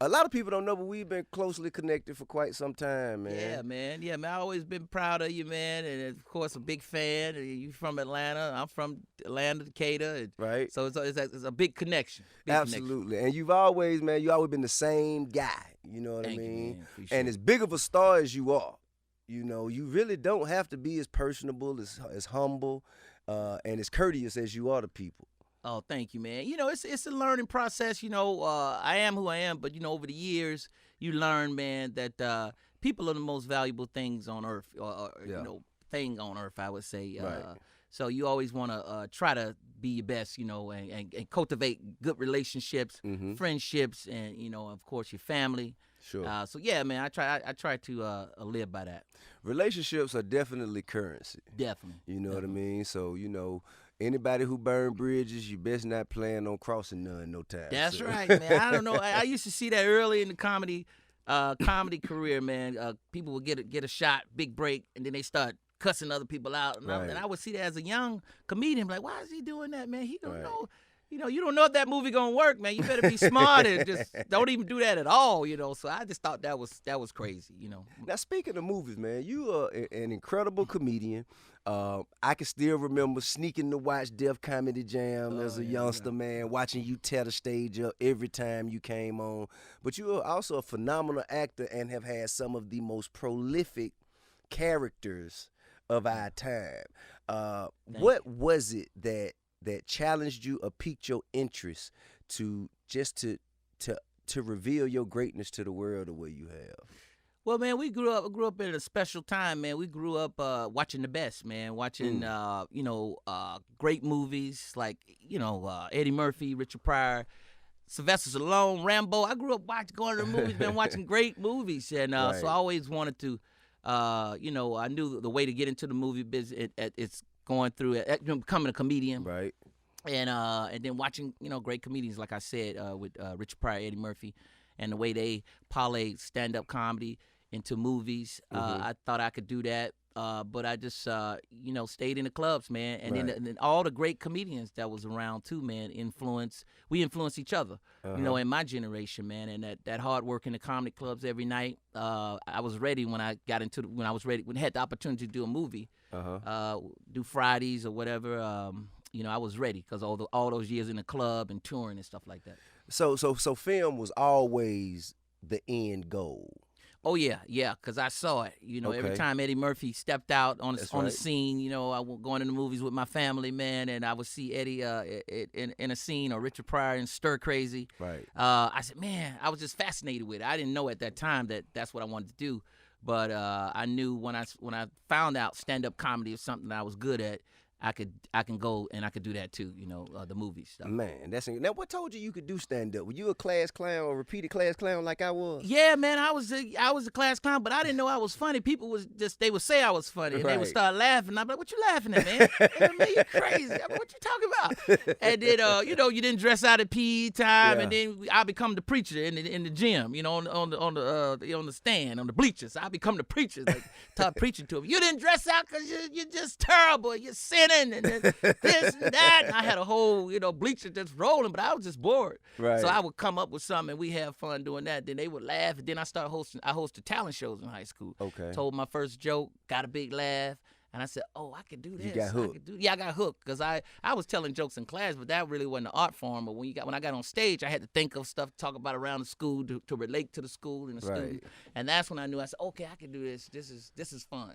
A lot of people don't know, but we've been closely connected for quite some time, man. Yeah, man. Yeah, man. I always been proud of you, man, and of course a big fan. You from Atlanta? I'm from Atlanta, Decatur. Right. So it's a big connection. Absolutely. And you've always, man, you always been the same guy. You know what I Thank you, mean? man. Appreciate And it. as big of a star as you are, you know, you really don't have to be as personable, as humble, and as courteous as you are to people. Oh, thank you, man. You know, it's a learning process. You know, I am who I am, but you know, over the years, you learn, man, that people are the most valuable things on earth, Yeah. you know, thing on earth, I would say. Right. So you always want to try to be your best, you know, and cultivate good relationships, Mm-hmm. friendships, and you know, of course, your family. Sure. So yeah, man, I try to live by that. Relationships are definitely currency. Definitely. You know what I mean? So, you know, anybody who burn bridges, you best not plan on crossing none no time. That's soon. right, man. I don't know. I used to see that early in the comedy career, man. People would get a shot, big break, and then they start cussing other people out. And, Right. I would see that as a young comedian, like, why is he doing that, man? He don't Right. know. You know, you don't know if that movie gonna work, man. You better be smart and just don't even do that at all, you know. So I just thought that was crazy, you know. Now, speaking of movies, man, you are an incredible comedian. I can still remember sneaking to watch Def Comedy Jam as a youngster, man, watching you tear the stage up every time you came on. But you are also a phenomenal actor and have had some of the most prolific characters of our time. What was it that challenged you or piqued your interest to reveal your greatness to the world the way you have? Well, man, we grew up in a special time, man. We grew up watching the best, man. Watching, great movies like, Eddie Murphy, Richard Pryor, Sylvester Stallone, Rambo. I grew up going to the movies, man, watching great movies, and Right. so I always wanted to, I knew the way to get into the movie business. It's going through becoming a comedian, Right. and then watching great comedians like I said with Richard Pryor, Eddie Murphy, and the way they parlayed stand-up comedy into movies. I thought I could do that, but I just stayed in the clubs, man, and Right. then all the great comedians that was around too, man. We influenced each other, in my generation, man, and that hard work in the comedy clubs every night. I was ready when I got into when I had the opportunity to do a movie, do Fridays or whatever. I was ready because all those years in the club and touring and stuff like that. So film was always the end goal. Oh yeah, because I saw it. Every Okay. time Eddie Murphy stepped out on That's the right. scene, I was going to the movies with my family, man, and I would see Eddie in a scene, or Richard Pryor in Stir Crazy. Right. I said, man, I was just fascinated with it. I didn't know at that time that that's what I wanted to do, but I knew when I found out stand-up comedy was something that I was good at. I can go and I could do that too, the movie stuff. Man, now. What told you could do stand up? Were you a class clown or repeated class clown like I was? Yeah, man, I was a class clown, but I didn't know I was funny. People they would say I was funny, and they would Right. start laughing. I'd be like, "What you laughing at, man? Hey, man, you crazy? I mean, what you talking about?" And then, you didn't dress out at PE time, Yeah. and then I become the preacher in the gym, on the stand, on the bleachers. I become the preacher, like start preaching to him. You didn't dress out because you're just terrible. You're sinning, and then this and that. And I had a whole bleacher just rolling, but I was just bored. Right. So I would come up with something, and we have fun doing that. Then they would laugh, and then I hosted talent shows in high school. Okay. Told my first joke, got a big laugh, and I said, "Oh, I could do this." got hooked. I got hooked because I was telling jokes in class, but that really wasn't an art form. But when I got on stage, I had to think of stuff to talk about around the school to relate to the school and the Right. student, and that's when I knew. I said, "Okay, I can do this. This is fun."